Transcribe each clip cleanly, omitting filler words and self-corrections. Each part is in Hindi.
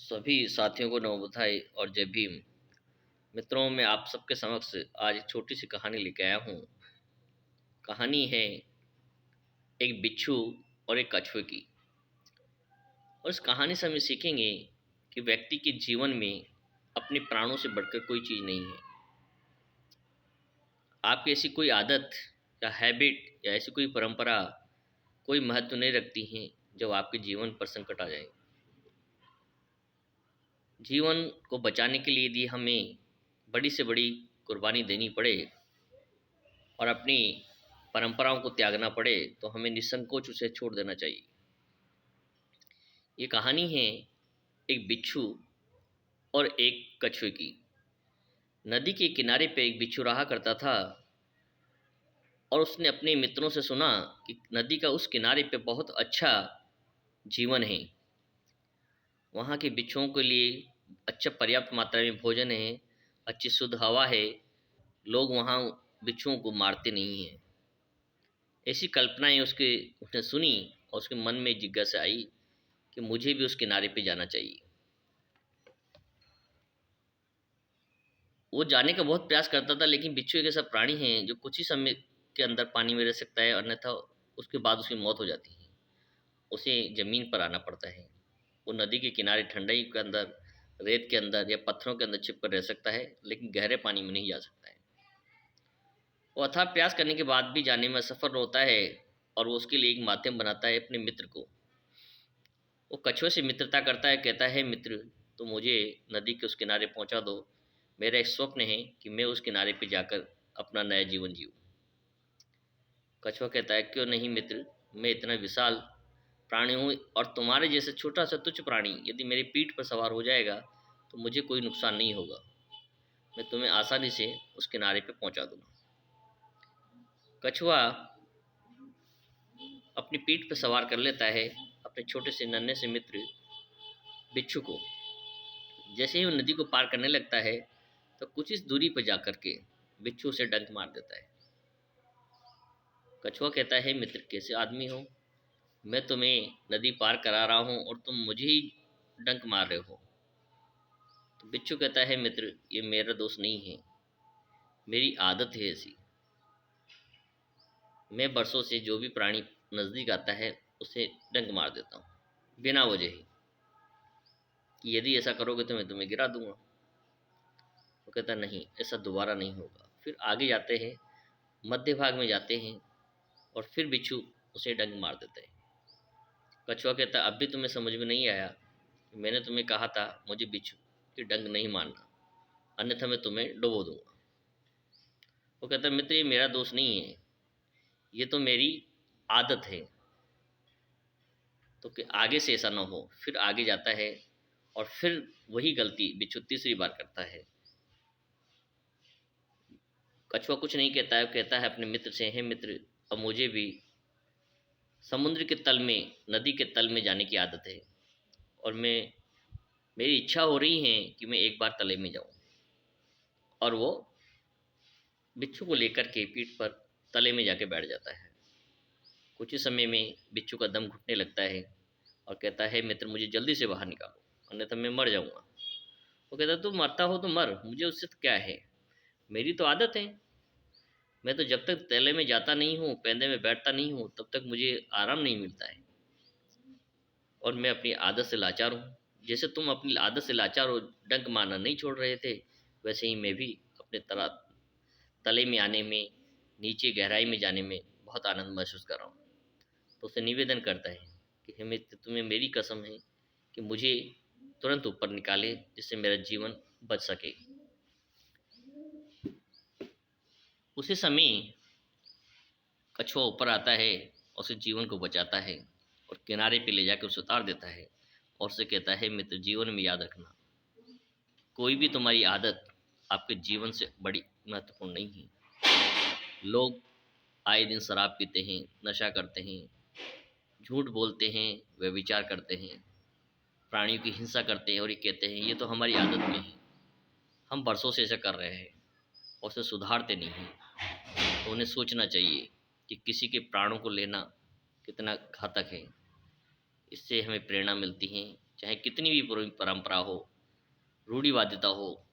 सभी साथियों को नमोबधाई और जय भीम। मित्रों, मैं आप सबके समक्ष आज एक छोटी सी कहानी लेके आया हूँ। कहानी है एक बिच्छू और एक कछुए की। और इस कहानी से हम ये सीखेंगे कि व्यक्ति के जीवन में अपने प्राणों से बढ़कर कोई चीज़ नहीं है। आपकी ऐसी कोई आदत या हैबिट या ऐसी कोई परंपरा कोई महत्व नहीं रखती हैं जब आपके जीवन पर संकट आ जाए। जीवन को बचाने के लिए यदि हमें बड़ी से बड़ी कुर्बानी देनी पड़े और अपनी परंपराओं को त्यागना पड़े तो हमें निसंकोच उसे छोड़ देना चाहिए। ये कहानी है एक बिच्छू और एक कछुए की। नदी के किनारे पे एक बिच्छू रहा करता था और उसने अपने मित्रों से सुना कि नदी का उस किनारे पे बहुत अच्छा जीवन है। वहाँ के बिच्छुओं के लिए अच्छा पर्याप्त मात्रा में भोजन है, अच्छी शुद्ध हवा है, लोग वहाँ बिच्छुओं को मारते नहीं हैं। ऐसी कल्पनाएं उसने सुनी और उसके मन में जिज्ञासा आई कि मुझे भी उस किनारे पे जाना चाहिए। वो जाने का बहुत प्रयास करता था, लेकिन बिच्छू एक ऐसा प्राणी है जो कुछ ही समय के अंदर पानी में रह सकता है, अन्यथा उसके बाद उसकी मौत हो जाती है। उसे ज़मीन पर आना पड़ता है। वो नदी के किनारे ठंडाई के अंदर, रेत के अंदर या पत्थरों के अंदर छिप कर रह सकता है, लेकिन गहरे पानी में नहीं जा सकता है। वो अथाह प्रयास करने के बाद भी जाने में असफल होता है और वो उसके लिए एक माध्यम बनाता है अपने मित्र को। वो कछुए से मित्रता करता है, कहता है मित्र, तो मुझे नदी के उस किनारे पहुंचा दो। मेरा एक स्वप्न है कि मैं उस किनारे पे जाकर अपना नया जीवन जीऊँ। कछुआ कहता है, क्यों नहीं मित्र, मैं इतना विशाल प्राणी हूँ और तुम्हारे जैसे छोटा सा तुच्छ प्राणी यदि मेरी पीठ पर सवार हो जाएगा तो मुझे कोई नुकसान नहीं होगा। मैं तुम्हें आसानी से उस किनारे पे पहुंचा दूंगा। कछुआ अपनी पीठ पर सवार कर लेता है अपने छोटे से नन्हे से मित्र बिच्छू को। जैसे ही वो नदी को पार करने लगता है तो कुछ इस दूरी पर जाकर के बिच्छू उसे डंक मार देता है। कछुआ कहता है, मित्र कैसे आदमी हो, मैं तुम्हें नदी पार करा रहा हूँ और तुम मुझे ही डंक मार रहे हो। तो बिच्छू कहता है, मित्र ये मेरा दोस्त नहीं है, मेरी आदत है ऐसी। मैं बरसों से जो भी प्राणी नज़दीक आता है उसे डंक मार देता हूँ बिना वजह ही, कि यदि ऐसा करोगे तो मैं तुम्हें गिरा दूंगा। वो कहता नहीं, ऐसा दोबारा नहीं होगा। फिर आगे जाते हैं, मध्य भाग में जाते हैं और फिर बिच्छू उसे डंक मार देता है। कछुआ कहता, अब भी तुम्हें समझ में नहीं आया, मैंने तुम्हें कहा था मुझे बिच्छू की डंक नहीं मारना, अन्यथा मैं तुम्हें डुबो दूंगा। वो कहता, मित्र ये मेरा दोस्त नहीं है, ये तो मेरी आदत है, तो कि आगे से ऐसा ना हो। फिर आगे जाता है और फिर वही गलती बिच्छू तीसरी बार करता है। कछुआ कुछ नहीं कहता है, कहता है अपने मित्र से, हे मित्र, अब मुझे भी समुद्र के तल में, नदी के तल में जाने की आदत है और मेरी इच्छा हो रही है कि मैं एक बार तले में जाऊं। और वो बिच्छू को लेकर के पीठ पर तले में जाके बैठ जाता है। कुछ ही समय में बिच्छू का दम घुटने लगता है और कहता है, मित्र मुझे जल्दी से बाहर निकालो, अन्यथा मैं मर जाऊंगा। वो कहता, तू मरता हो तो मर, मुझे उससे तो क्या है, मेरी तो आदत है। मैं तो जब तक तले में जाता नहीं हूँ, पैंदे में बैठता नहीं हूँ, तब तक मुझे आराम नहीं मिलता है और मैं अपनी आदत से लाचार हूँ। जैसे तुम अपनी आदत से लाचार हो, डंक मारना नहीं छोड़ रहे थे, वैसे ही मैं भी अपने तले में आने में, नीचे गहराई में जाने में बहुत आनंद महसूस कर रहा हूँ। तो उसे निवेदन करता है कि हे मित्र, तुम्हें मेरी कसम है कि मुझे तुरंत ऊपर निकाले जिससे मेरा जीवन बच सके। उसी समय कछुआ ऊपर आता है और उसे जीवन को बचाता है और किनारे पे ले जाकर उसे उतार देता है और उसे कहता है, मित्र जीवन में याद रखना, कोई भी तुम्हारी आदत आपके जीवन से बड़ी महत्वपूर्ण नहीं है। लोग आए दिन शराब पीते हैं, नशा करते हैं, झूठ बोलते हैं, व्यभिचार करते हैं, प्राणियों की हिंसा करते हैं और ये कहते हैं ये तो हमारी आदत में है, हम बरसों से ऐसा कर रहे हैं और उसे सुधारते नहीं हैं। तो उन्हें सोचना चाहिए कि किसी के प्राणों को लेना कितना घातक है। इससे हमें प्रेरणा मिलती है, चाहे कितनी भी परंपरा हो, रूढ़िवादिता हो,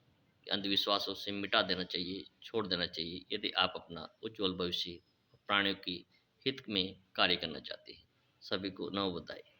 अंधविश्वासों से मिटा देना चाहिए, छोड़ देना चाहिए, यदि आप अपना उज्जवल भविष्य प्राणियों की हित में कार्य करना चाहते हैं। सभी को नमो बुद्धाय।